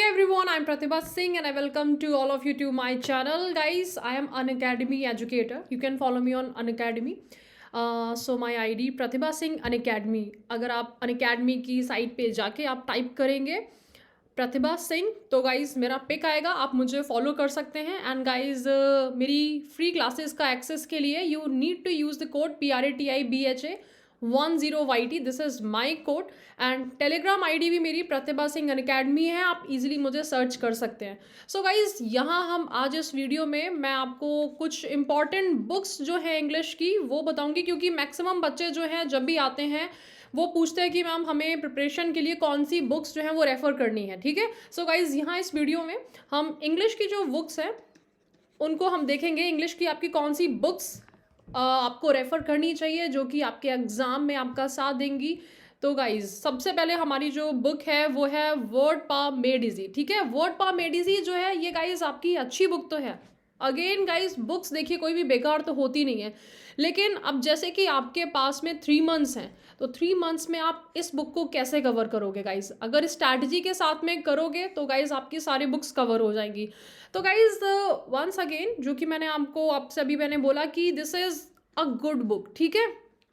Hey everyone, I'm Pratibha Singh and I welcome to all of you to my channel. Guys, I am an academy educator. You can follow me on Unacademy. So my ID Pratibha Singh Unacademy. अगर आप Unacademy की site पे जाके आप type करेंगे प्रतिभा सिंह तो guys मेरा pick आएगा, आप मुझे फॉलो कर सकते हैं. एंड गाइज मेरी फ्री क्लासेस का एक्सेस के लिए you need to use the code PRATIBHA10YT. This is my code. And Telegram ID भी मेरी प्रतिभा सिंह अनअकैडमी है, आप इजीली मुझे सर्च कर सकते हैं. सो गाइज यहाँ हम आज इस वीडियो में मैं आपको कुछ इंपॉर्टेंट बुक्स जो है इंग्लिश की वो बताऊंगी, क्योंकि मैक्सिमम बच्चे जो हैं जब भी आते हैं वो पूछते हैं कि मैम हमें प्रिपरेशन के लिए कौन सी बुक्स जो है वो रेफ़र करनी है. ठीक है. सो गाइज यहाँ इस वीडियो में हम इंग्लिश की जो बुक्स हैं उनको हम देखेंगे. इंग्लिश की आपकी कौन सी बुक्स आपको रेफ़र करनी चाहिए जो कि आपके एग्ज़ाम में आपका साथ देंगी. तो गाइज सबसे पहले हमारी जो बुक है वो है वर्ड पावर मेड इजी. ठीक है. वर्ड पावर मेड इजी जो है ये गाइज आपकी अच्छी बुक तो है. अगेन गाइज बुक्स देखिए कोई भी बेकार तो होती नहीं है, लेकिन अब जैसे कि आपके पास में 3 मंथ्स हैं तो 3 मंथ्स में आप इस बुक को कैसे कवर करोगे गाइज. अगर स्ट्रैटेजी के साथ में करोगे तो गाइज आपकी सारी बुक्स कवर हो जाएंगी. तो गाइज वंस अगेन जो कि मैंने आपसे अभी मैंने बोला कि this is a good book. ठीक है.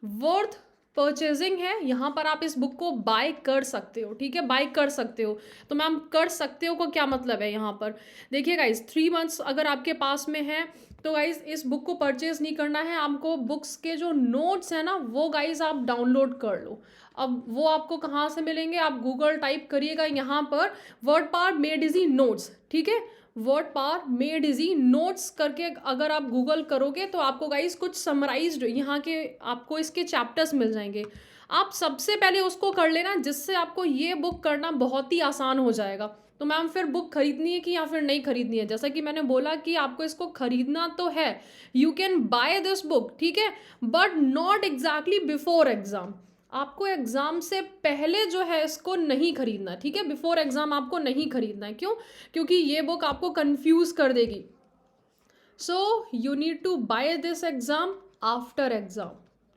वर्थ परचेजिंग है. यहाँ पर आप इस बुक को बाय कर सकते हो. ठीक है. बाय कर सकते हो. तो मैम कर सकते हो को क्या मतलब है यहाँ पर. देखिए गाइज 3 मंथ्स अगर आपके पास में है तो गाइज इस बुक को परचेज नहीं करना है आपको. बुक्स के जो नोट्स हैं ना वो गाइज आप डाउनलोड कर लो. अब वो आपको कहाँ से मिलेंगे, आप गूगल टाइप करिएगा यहाँ पर word power made easy notes. ठीक है. Word power made easy notes करके अगर आप गूगल करोगे तो आपको गाइस कुछ समराइज्ड यहाँ के आपको इसके चैप्टर्स मिल जाएंगे. आप सबसे पहले उसको कर लेना जिससे आपको ये बुक करना बहुत ही आसान हो जाएगा. तो मैम फिर बुक खरीदनी है कि या फिर नहीं खरीदनी है. जैसा कि मैंने बोला कि आपको इसको खरीदना तो है, you can buy this book. ठीक है. But not exactly before exam. आपको एग्ज़ाम से पहले जो है इसको नहीं खरीदना. ठीक है. बिफोर एग्ज़ाम आपको नहीं खरीदना है. क्यों? क्योंकि ये बुक आपको कंफ्यूज कर देगी. So you need to buy this exam after exam.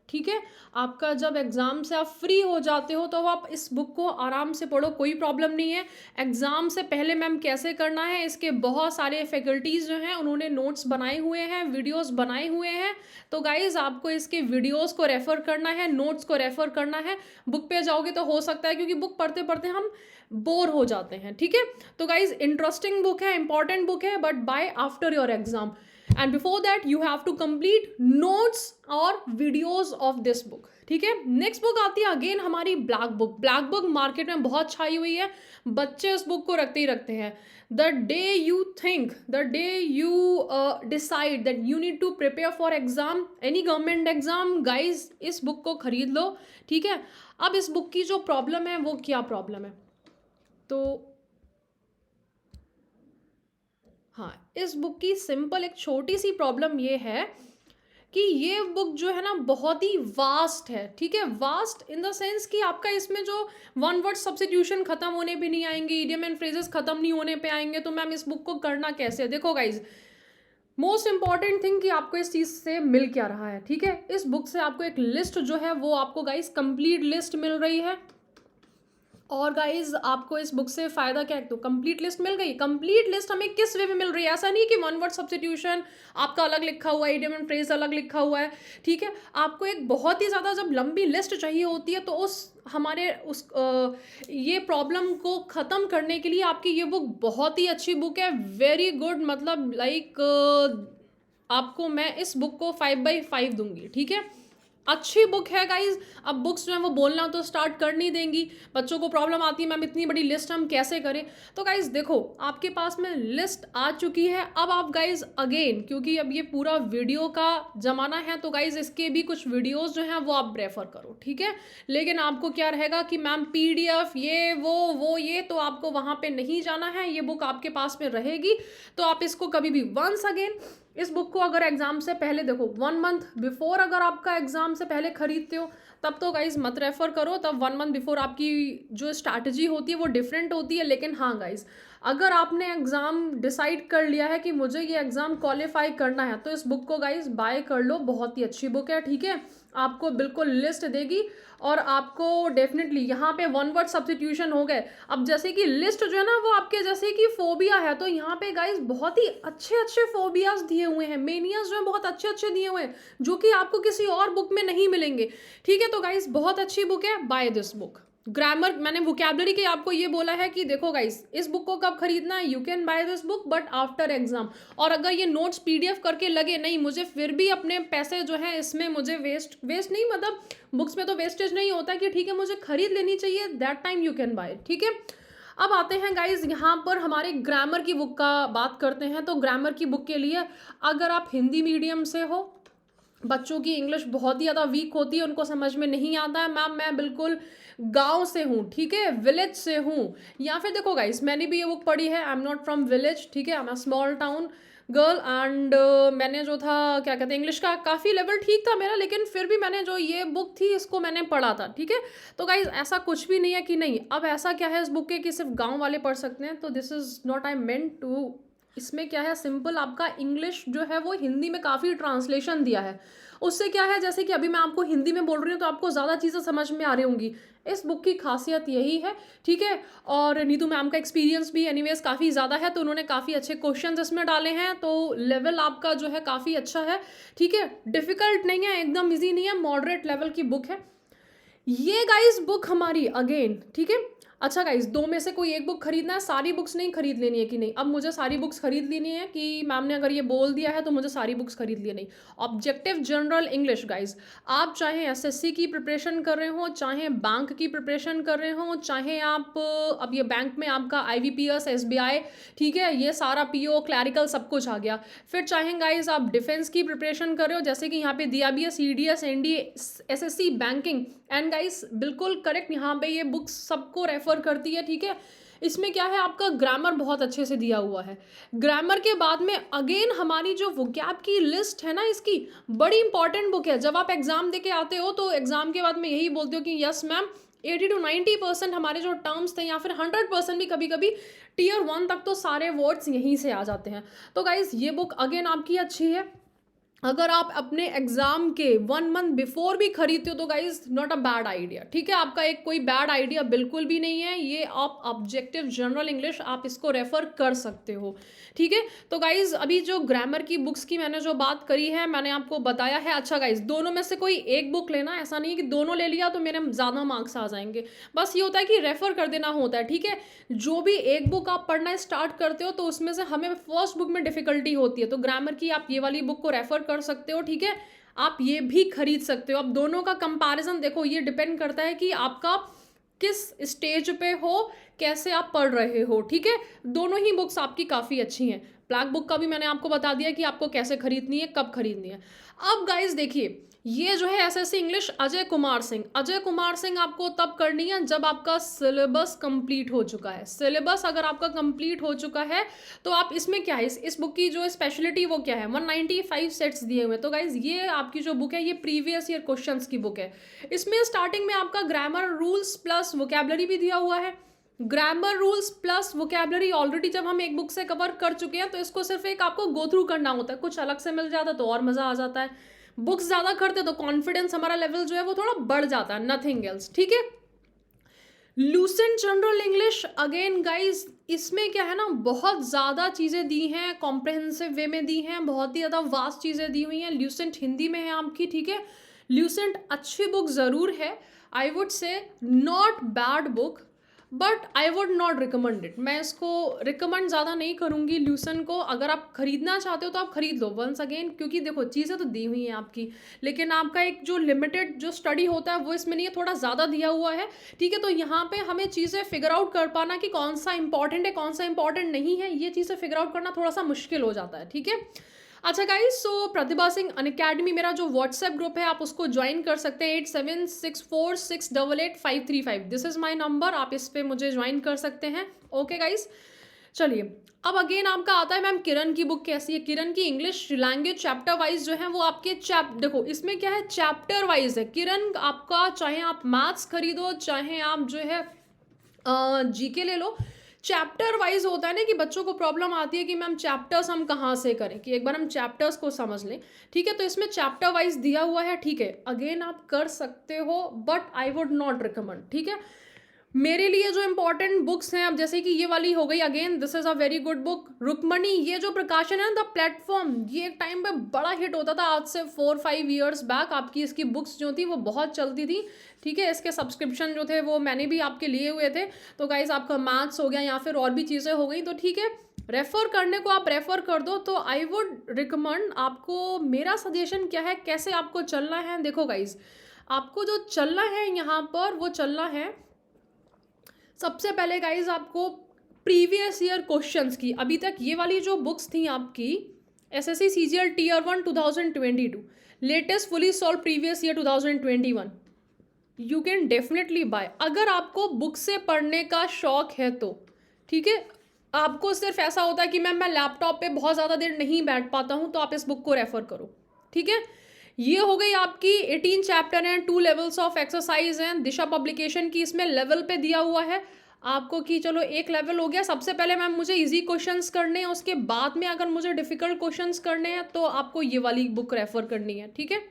ठीक है. आपका जब एग्ज़ाम से आप फ्री हो जाते हो तो आप इस बुक को आराम से पढ़ो, कोई प्रॉब्लम नहीं है. एग्ज़ाम से पहले मैम कैसे करना है इसके बहुत सारे फैकल्टीज़ जो हैं उन्होंने नोट्स बनाए हुए हैं, वीडियोस बनाए हुए हैं. तो गाइज़ आपको इसके वीडियोस को रेफ़र करना है, नोट्स को रेफ़र करना है. बुक पे जाओगे तो हो सकता है क्योंकि बुक पढ़ते पढ़ते हम बोर हो जाते हैं. ठीक है. तो गाइज़ इंटरेस्टिंग बुक है, इंपॉर्टेंट बुक है, but buy after your exam. And before that you have to complete notes और वीडियोज ऑफ दिस बुक. ठीक है. नेक्स्ट बुक आती है अगेन हमारी black book. Black book market में बहुत छाई हुई है, बच्चे इस बुक को रखते ही रखते हैं. The day you think, the day you decide that you need to prepare for exam, any government exam, guys इस बुक को खरीद लो. ठीक है. अब इस बुक की जो प्रॉब्लम है वो क्या प्रॉब्लम है, तो हाँ इस बुक की सिंपल एक छोटी सी प्रॉब्लम ये है कि ये बुक जो है ना बहुत ही वास्ट है. ठीक है. वास्ट इन द सेंस कि आपका इसमें जो वन वर्ड सब्स्टिट्यूशन खत्म होने पे नहीं आएंगे, इडियम एंड फ्रेजेस खत्म नहीं होने पे आएंगे. तो मैम इस बुक को करना कैसे. देखो गाइज मोस्ट इंपॉर्टेंट थिंग कि आपको इस चीज़ से मिल क्या रहा है. ठीक है. इस बुक से आपको एक लिस्ट जो है वो आपको गाइज कंप्लीट लिस्ट मिल रही है. और गाइज आपको इस बुक से फ़ायदा क्या है, तो कंप्लीट लिस्ट मिल गई. कंप्लीट लिस्ट हमें किस वे में मिल रही है, ऐसा नहीं कि वन वर्ड सब्स्टिट्यूशन आपका अलग लिखा हुआ है, इडियम एंड फ्रेज अलग लिखा हुआ है. ठीक है. आपको एक बहुत ही ज़्यादा जब लंबी लिस्ट चाहिए होती है तो ये प्रॉब्लम को ख़त्म करने के लिए आपकी ये बुक बहुत ही अच्छी बुक है. Very good. मतलब लाइक आपको मैं इस बुक को 5/5 दूंगी. ठीक है. अच्छी बुक है गाइज. अब बुक्स जो है वो बोलना तो स्टार्ट कर नहीं देंगी. बच्चों को प्रॉब्लम आती है मैम इतनी बड़ी लिस्ट हम कैसे करें. तो गाइज देखो आपके पास में लिस्ट आ चुकी है. अब आप गाइज अगेन क्योंकि अब ये पूरा वीडियो का ज़माना है तो गाइज इसके भी कुछ वीडियोस जो हैं वो आप रेफ़र करो. ठीक है. लेकिन आपको क्या रहेगा कि मैम PDF ये वो ये, तो आपको वहाँ पे नहीं जाना है. ये बुक आपके पास में रहेगी. तो आप इसको कभी भी वंस अगेन इस बुक को अगर एग्ज़ाम से पहले देखो 1 मंथ बिफोर अगर आपका एग्ज़ाम से पहले खरीदते हो तब तो गाइज़ मत रेफ़र करो. तब 1 मंथ बिफोर आपकी जो स्ट्रैटेजी होती है वो डिफरेंट होती है. लेकिन हाँ गाइज़ अगर आपने एग्ज़ाम डिसाइड कर लिया है कि मुझे ये एग्ज़ाम क्वालिफाई करना है, तो इस बुक को गाइस बाय कर लो, बहुत ही अच्छी बुक है, ठीक है। आपको बिल्कुल लिस्ट देगी और आपको डेफिनेटली यहाँ पे वन वर्ड सब्स्टिट्यूशन हो गए। अब जैसे कि लिस्ट जो है ना वो आपके जैसे कि फोबिया है, तो यहाँ पे गाइस बहुत ही अच्छे अच्छे फोबियाज दिए हुए हैं, मेनियाज जो है बहुत अच्छे अच्छे दिए हुए हैं, जो कि आपको किसी और बुक में नहीं मिलेंगे, ठीक है। तो गाइस बहुत अच्छी बुक है, बाय दिस बुक। ग्रामर मैंने वोकैबलरी के आपको ये बोला है कि देखो गाइस इस बुक को कब खरीदना है, you can buy this book but after exam. और अगर ये नोट्स पीडीएफ करके लगे नहीं मुझे फिर भी अपने पैसे जो है इसमें मुझे वेस्ट नहीं, मतलब बुक्स में तो वेस्टेज नहीं होता कि ठीक है मुझे खरीद लेनी चाहिए, that time you can buy, ठीक है। अब आते हैं गाइज यहाँ पर हमारे ग्रामर की बुक का बात करते हैं। तो ग्रामर की बुक के लिए अगर आप हिंदी मीडियम से हो, बच्चों की इंग्लिश बहुत ही ज़्यादा वीक होती है, उनको समझ में नहीं आता है, मैम मैं बिल्कुल गांव से हूँ, ठीक है, विलेज से हूँ, या फिर देखो गाइस मैंने भी ये बुक पढ़ी है, I am not from village, ठीक है, I am a small town girl and मैंने जो था क्या कहते हैं इंग्लिश का काफ़ी लेवल ठीक था मेरा, लेकिन फिर भी मैंने जो ये बुक थी इसको मैंने पढ़ा था, ठीक है। तो गाइज ऐसा कुछ भी नहीं है कि नहीं, अब ऐसा क्या है इस बुक के कि सिर्फ गाँव वाले पढ़ सकते हैं, तो this is not I meant to. इसमें क्या है सिंपल आपका इंग्लिश जो है वो हिंदी में काफ़ी ट्रांसलेशन दिया है, उससे क्या है जैसे कि अभी मैं आपको हिंदी में बोल रही हूँ तो आपको ज़्यादा चीज़ें समझ में आ रही होंगी, इस बुक की खासियत यही है, ठीक है। और नीतू मैम का एक्सपीरियंस भी एनीवेज काफ़ी ज़्यादा है, तो उन्होंने काफ़ी अच्छे क्वेश्चंस इसमें डाले हैं, तो लेवल आपका जो है काफ़ी अच्छा है, ठीक है, डिफ़िकल्ट नहीं है, एकदम ईजी नहीं है, मॉडरेट लेवल की बुक है ये गाइस बुक हमारी अगेन, ठीक है। अच्छा गाइस दो में से कोई एक बुक खरीदना है, सारी बुक्स नहीं खरीद लेनी है कि नहीं, अब मुझे सारी बुक्स खरीद लेनी है कि मैम ने अगर ये बोल दिया है तो मुझे सारी बुक्स खरीद लेनी नहीं। ऑब्जेक्टिव जनरल इंग्लिश गाइस, आप चाहे एसएससी की प्रिपरेशन कर रहे हो, चाहे बैंक की प्रिपरेशन कर रहे हो, चाहे आप अब ये बैंक में आपका आईबीपीएस एसबीआई, ठीक है, ये सारा पीओ क्लैरिकल सब कुछ आ गया, फिर चाहे गाइस आप डिफेंस की प्रिपरेशन कर रहे हो जैसे कि यहाँ पे दिया भी है CDS NDA SSC banking, and guys बिल्कुल करेक्ट यहाँ पे ये बुक्स सबको रेफर करती है, ठीक है। इसमें क्या है आपका ग्रामर बहुत अच्छे से दिया हुआ है। ग्रामर के बाद में अगेन हमारी जो वोकैब की लिस्ट है ना इसकी बड़ी इंपॉर्टेंट बुक है। जब आप एग्जाम देके आते हो तो एग्जाम के बाद में यही बोलते हो कि यस मैम 80 to 90% हमारे जो टर्म्स थे या फिर 100% भी कभी कभी टीयर 1 तक तो सारे वर्ड्स यहीं से आ जाते हैं। तो गाइज ये बुक अगेन आपकी अच्छी है। अगर आप अपने एग्जाम के 1 मंथ बिफोर भी खरीदते हो तो guys not a bad idea, ठीक है, आपका एक कोई बैड आइडिया बिल्कुल भी नहीं है ये। आप ऑब्जेक्टिव जनरल इंग्लिश आप इसको रेफर कर सकते हो, ठीक है। तो गाइज अभी जो ग्रामर की बुक्स की मैंने जो बात करी है मैंने आपको बताया है। अच्छा गाइज दोनों में से कोई एक बुक लेना, ऐसा नहीं कि दोनों ले लिया तो मेरे ज़्यादा मार्क्स आ जाएंगे, बस ये होता है कि रेफर कर देना होता है, ठीक है। जो भी एक बुक आप पढ़ना स्टार्ट करते हो तो उसमें से हमें फर्स्ट बुक में डिफिकल्टी होती है, तो ग्रामर की आप ये वाली बुक को रेफर कर सकते हो, ठीक है। आप ये भी खरीद सकते हो। अब दोनों का कंपैरिजन देखो, ये डिपेंड करता है कि आपका किस स्टेज पे हो, कैसे आप पढ़ रहे हो, ठीक है। दोनों ही बुक्स आपकी काफ़ी अच्छी हैं। ब्लैक बुक का भी मैंने आपको बता दिया कि आपको कैसे खरीदनी है, कब खरीदनी है। अब गाइस देखिए ये जो है एसएससी इंग्लिश अजय कुमार सिंह आपको तब करनी है जब आपका सिलेबस कंप्लीट हो चुका है। सिलेबस अगर आपका कंप्लीट हो चुका है तो आप इसमें क्या है, इस बुक की जो स्पेशलिटी वो क्या है, 195 सेट्स दिए हुए हैं। तो गाइज ये आपकी जो बुक है ये प्रीवियस ईयर क्वेश्चंस की बुक है। इसमें स्टार्टिंग में आपका ग्रामर रूल्स प्लस वोकैबुलरी भी दिया हुआ है। Grammar rules plus vocabulary already जब हम एक बुक से कवर कर चुके हैं तो इसको सिर्फ एक आपको गो थ्रू करना होता है, कुछ अलग से मिल जाता है तो और मज़ा आ जाता है। बुक्स ज़्यादा करते तो कॉन्फिडेंस हमारा लेवल जो है वो थोड़ा बढ़ जाता है, नथिंग एल्स, ठीक है। Lucent general English again guys इसमें क्या है ना बहुत ज़्यादा चीज़ें दी हैं, कॉम्प्रहेंसिव वे में दी हैं, बहुत ही ज़्यादा वास्ट चीज़ें दी हुई हैं। लूसेंट हिंदी में है आपकी, ठीक है। लूसेंट अच्छी बुक ज़रूर है, I would say not bad book but I would not recommend it. मैं इसको रिकमेंड ज़्यादा नहीं करूँगी ल्यूसन को। अगर आप ख़रीदना चाहते हो तो आप ख़रीद लो वंस अगेन, क्योंकि देखो चीज़ें तो दी हुई हैं आपकी, लेकिन आपका एक जो लिमिटेड जो स्टडी होता है वो इसमें नहीं है, थोड़ा ज़्यादा दिया हुआ है, ठीक है। तो यहाँ पे हमें चीज़ें फिगर आउट कर पाना कि कौन सा इंपॉर्टेंट है कौन सा इंपॉर्टेंट नहीं है, ये चीज़ें फिगर आउट करना थोड़ा सा मुश्किल हो जाता है, ठीक है। अच्छा guys so Pratibha Singh Unacademy मेरा जो व्हाट्सएप ग्रुप है आप उसको ज्वाइन कर सकते हैं, 8764688535 दिस इज़ माय नंबर, आप इस पर मुझे ज्वाइन कर सकते हैं, ओके गाइज। चलिए अब अगेन आपका आता है मैम किरण की बुक कैसी है। किरण की इंग्लिश लैंग्वेज चैप्टर वाइज जो है वो आपके देखो इसमें क्या है चैप्टर वाइज है किरण आपका, चाहे आप मैथ्स खरीदो चाहे आप जो है जीके ले लो, चैप्टर वाइज होता है ना कि बच्चों को प्रॉब्लम आती है कि मैम चैप्टर्स हम कहाँ से करें, कि एक बार हम चैप्टर्स को समझ लें। ठीक है, तो इसमें चैप्टर वाइज दिया हुआ है। ठीक है, अगेन आप कर सकते हो but I would not recommend. ठीक है, मेरे लिए जो इंपॉर्टेंट बुक्स हैं, अब जैसे कि ये वाली हो गई, again this is a very good book, Rukmini. ये जो प्रकाशन है ना, द प्लेटफॉर्म, ये एक टाइम पे बड़ा हिट होता था, आज से 4-5 ईयर्स बैक आपकी इसकी बुक्स जो थी वो बहुत चलती थी। ठीक है, इसके सब्सक्रिप्शन जो थे वो मैंने भी आपके लिए हुए थे। तो गाइज आपका मैथ्स हो गया या फिर और भी चीज़ें हो गई, तो ठीक है, रेफ़र करने को आप रेफ़र कर दो। तो आई वुड रिकमेंड आपको, मेरा सजेशन क्या है, कैसे आपको चलना है। देखो गाइज, आपको जो चलना है यहाँ पर, वो चलना है सबसे पहले गाइज आपको प्रीवियस ईयर क्वेश्चंस की, अभी तक ये वाली जो बुक्स थी आपकी SSC CGL tier 1 2022, latest fully solved previous year 2021, you can definitely buy, अगर आपको बुक से पढ़ने का शौक है तो। ठीक है, आपको सिर्फ ऐसा होता है कि मैं लैपटॉप पे बहुत ज़्यादा देर नहीं बैठ पाता हूँ, तो आप इस बुक को रेफर करो। ठीक है, ये हो गई आपकी 18 चैप्टर हैं, 2 लेवल्स ऑफ एक्सरसाइज हैं, दिशा पब्लिकेशन की इसमें लेवल पे दिया हुआ है आपको कि चलो एक लेवल हो गया। सबसे पहले मैम मुझे इजी क्वेश्चंस करने हैं, उसके बाद में अगर मुझे डिफिकल्ट क्वेश्चंस करने हैं तो आपको ये वाली बुक रेफर करनी है। ठीक है,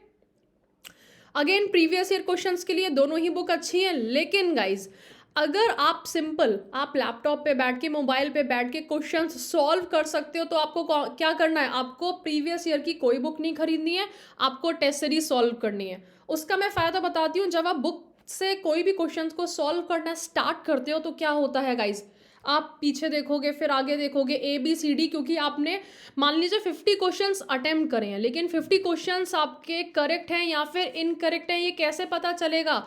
अगेन प्रीवियस ईयर क्वेश्चंस के लिए दोनों ही बुक अच्छी हैं, लेकिन गाइज अगर आप सिंपल, आप लैपटॉप पे बैठ के, मोबाइल पे बैठ के क्वेश्चंस सॉल्व कर सकते हो, तो आपको क्या करना है, आपको प्रीवियस ईयर की कोई बुक नहीं खरीदनी है, आपको टेस्ट सीरीज सॉल्व करनी है। उसका मैं फ़ायदा बताती हूँ, जब आप बुक से कोई भी क्वेश्चंस को सॉल्व करना स्टार्ट करते हो तो क्या होता है गाइज, आप पीछे देखोगे, फिर आगे देखोगे, ABCD, क्योंकि आपने मान लीजिए 50 क्वेश्चंस अटेम्प्ट करे हैं, लेकिन 50 क्वेश्चंस आपके करेक्ट हैं या फिर इनकरेक्ट हैं, ये कैसे पता चलेगा।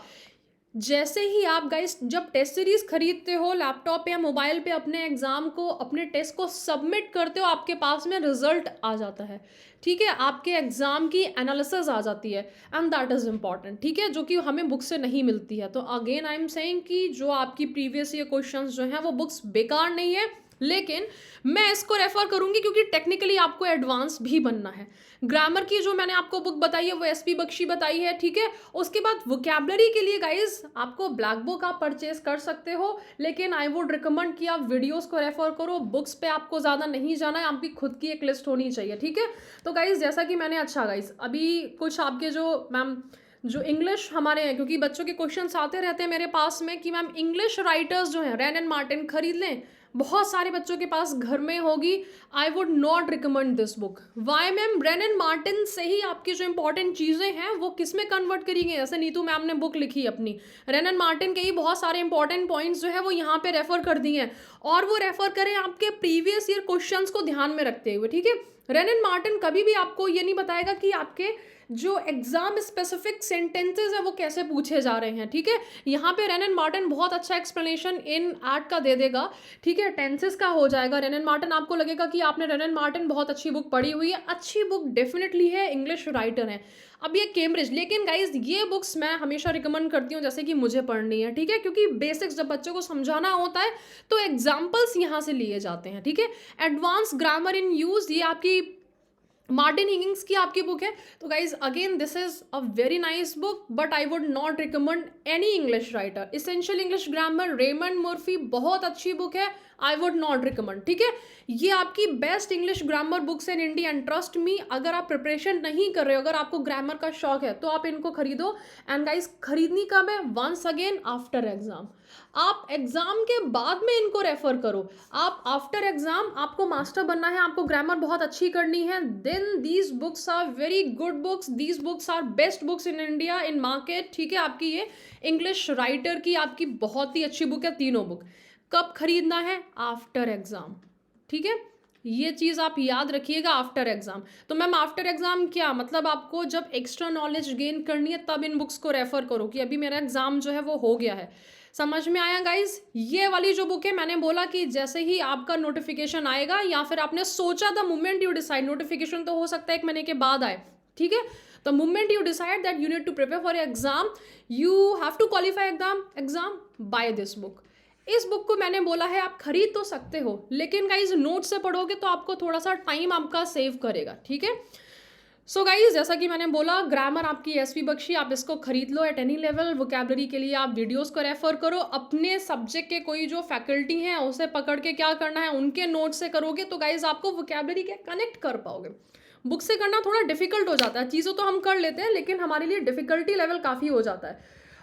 जैसे ही आप गाइस जब टेस्ट सीरीज खरीदते हो लैपटॉप या मोबाइल पे, अपने एग्जाम को, अपने टेस्ट को सबमिट करते हो, आपके पास में रिजल्ट आ जाता है। ठीक है, आपके एग्जाम की एनालिसिस आ जाती है, एंड दैट इज इम्पॉर्टेंट। ठीक है, जो कि हमें बुक से नहीं मिलती है। तो अगेन आई एम सेइंग कि जो आपकी प्रीवियस ईयर क्वेश्चंस जो हैं वो बुक्स बेकार नहीं है, लेकिन मैं इसको रेफर करूंगी क्योंकि टेक्निकली आपको एडवांस भी बनना है। ग्रामर की जो मैंने आपको बुक बताई है वो SP बख्शी बताई है। ठीक है, उसके बाद वोकैबलरी के लिए गाइज आपको ब्लैक बुक आप परचेज कर सकते हो, लेकिन आई वुड रिकमेंड कि आप वीडियोस को रेफर करो, बुक्स पे आपको ज़्यादा नहीं जाना है, आपकी खुद की एक लिस्ट होनी चाहिए। ठीक है, तो गाइज जैसा कि मैंने, अच्छा गाइज अभी कुछ आपके जो मैम जो इंग्लिश हमारे हैं, क्योंकि बच्चों के क्वेश्चंस आते रहते हैं मेरे पास में कि मैम इंग्लिश राइटर्स जो हैं रैन एंड मार्टिन खरीद लें, बहुत सारे बच्चों के पास घर में होगी। I would not recommend this book. Why ma'am, Wren and Martin से ही आपकी जो इंपॉर्टेंट चीज़ें हैं वो किस में कन्वर्ट करेंगे। जैसे नीतू मैम ने बुक लिखी अपनी, रैन एंड मार्टिन के ही बहुत सारे इंपॉर्टेंट पॉइंट्स जो है वो यहाँ पे रेफर कर दिए हैं, और वो रेफर करें आपके प्रीवियस ईयर क्वेश्चंस को ध्यान में रखते हुए। ठीक है, रैन एंड मार्टिन कभी भी आपको ये नहीं बताएगा कि आपके जो एग्जाम स्पेसिफिक सेंटेंसेस है वो कैसे पूछे जा रहे हैं। ठीक है, यहाँ पे रैन एंड मार्टिन बहुत अच्छा एक्सप्लेनेशन इन आर्ट का दे देगा। ठीक है, टेंसेस का हो जाएगा रैन एंड मार्टिन, आपको लगेगा कि आपने रैन एंड मार्टिन बहुत अच्छी बुक पढ़ी हुई है, अच्छी बुक डेफिनेटली है, इंग्लिश राइटर है। अब ये कैम्ब्रिज, लेकिन गाइज ये बुक्स मैं हमेशा रिकमेंड करती हूँ जैसे कि मुझे पढ़नी है। ठीक है, क्योंकि बेसिक्स जब बच्चों को समझाना होता है तो एग्जाम्पल्स यहाँ से लिए जाते हैं। ठीक है, एडवांस ग्रामर इन यूज, ये आपकी मार्टिन हिगिंस की आपकी बुक है। तो guys again this is a very nice book, but I would not recommend any English writer. Essential English grammar, Raymond Murphy, बहुत अच्छी बुक है, आई वुड नॉट रिकमेंड। ठीक है, ये आपकी best English grammar books in India, and trust me, अगर आप preparation नहीं कर रहे हो, अगर आपको ग्रामर का शौक है तो आप इनको खरीदो। एंड गाइज खरीदनी कब है, वंस अगेन आफ्टर एग्जाम, आप एग्जाम के बाद में इनको रेफर करो। आप आफ्टर एग्जाम, आपको मास्टर बनना है, आपको ग्रामर बहुत अच्छी करनी है, then these books are very good books, these books are best books in India in market. ठीक है, आपकी ये इंग्लिश राइटर की आपकी बहुत ही अच्छी बुक है, तीनों बुक। कब खरीदना है, आफ्टर एग्जाम। ठीक है, ये चीज़ आप याद रखिएगा, आफ्टर एग्जाम। तो मैम आफ्टर एग्जाम क्या मतलब, आपको जब एक्स्ट्रा नॉलेज गेन करनी है तब इन बुक्स को रेफर करो कि अभी मेरा एग्जाम जो है वो हो गया है। समझ में आया गाइज? ये वाली जो बुक है, मैंने बोला कि जैसे ही आपका नोटिफिकेशन आएगा या फिर आपने सोचा, the moment you decide, notification तो हो सकता है 1 महीने के बाद आए। ठीक है, the moment you decide that you need to prepare for exam, you have to qualify exam, buy this book. इस बुक को मैंने बोला है आप खरीद तो सकते हो, लेकिन गाइज नोट से पढ़ोगे तो आपको थोड़ा सा टाइम आपका सेव करेगा। ठीक है, सो गाइज, जैसा कि मैंने बोला, ग्रामर आपकी एसवी बख्शी, आप इसको खरीद लो एट एनी लेवल। वोकैबलरी के लिए आप वीडियोस को रेफर करो, अपने सब्जेक्ट के कोई जो फैकल्टी हैं उसे पकड़ के क्या करना है, उनके नोट से करोगे तो गाइज आपको वोकैबलरी के कनेक्ट कर पाओगे। बुक से करना थोड़ा डिफिकल्ट हो जाता है, चीज़ों तो हम कर लेते हैं लेकिन हमारे लिए डिफिकल्टी लेवल काफ़ी हो जाता है।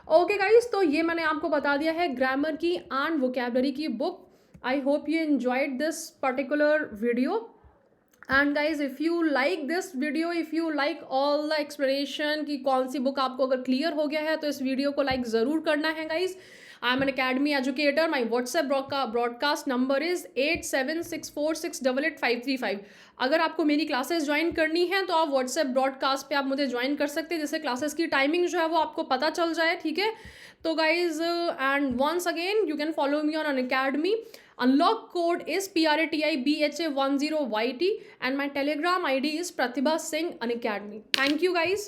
ओके गाइज, तो ये मैंने आपको बता दिया है ग्रामर की एंड वोकैबलरी की book. I hope you enjoyed this particular video. And guys, if you like this video, if you like all the explanation कि कौन सी बुक आपको अगर क्लियर हो गया है तो इस वीडियो को लाइक ज़रूर करना है guys. I am Unacademy educator. My WhatsApp broadcast number is 8764688535। अगर आपको मेरी क्लासेस ज्वाइन करनी है तो आप व्हाट्सएप ब्रॉडकास्ट पे आप मुझे ज्वाइन कर सकते हैं, जिससे क्लासेस की टाइमिंग जो है वो आपको पता चल जाए, ठीक है। तो guys, and once again you can follow me on Unacademy. Unlock code is PRATIBHA10YT and my Telegram ID is Pratibha Singh Unacademy. Thank you guys.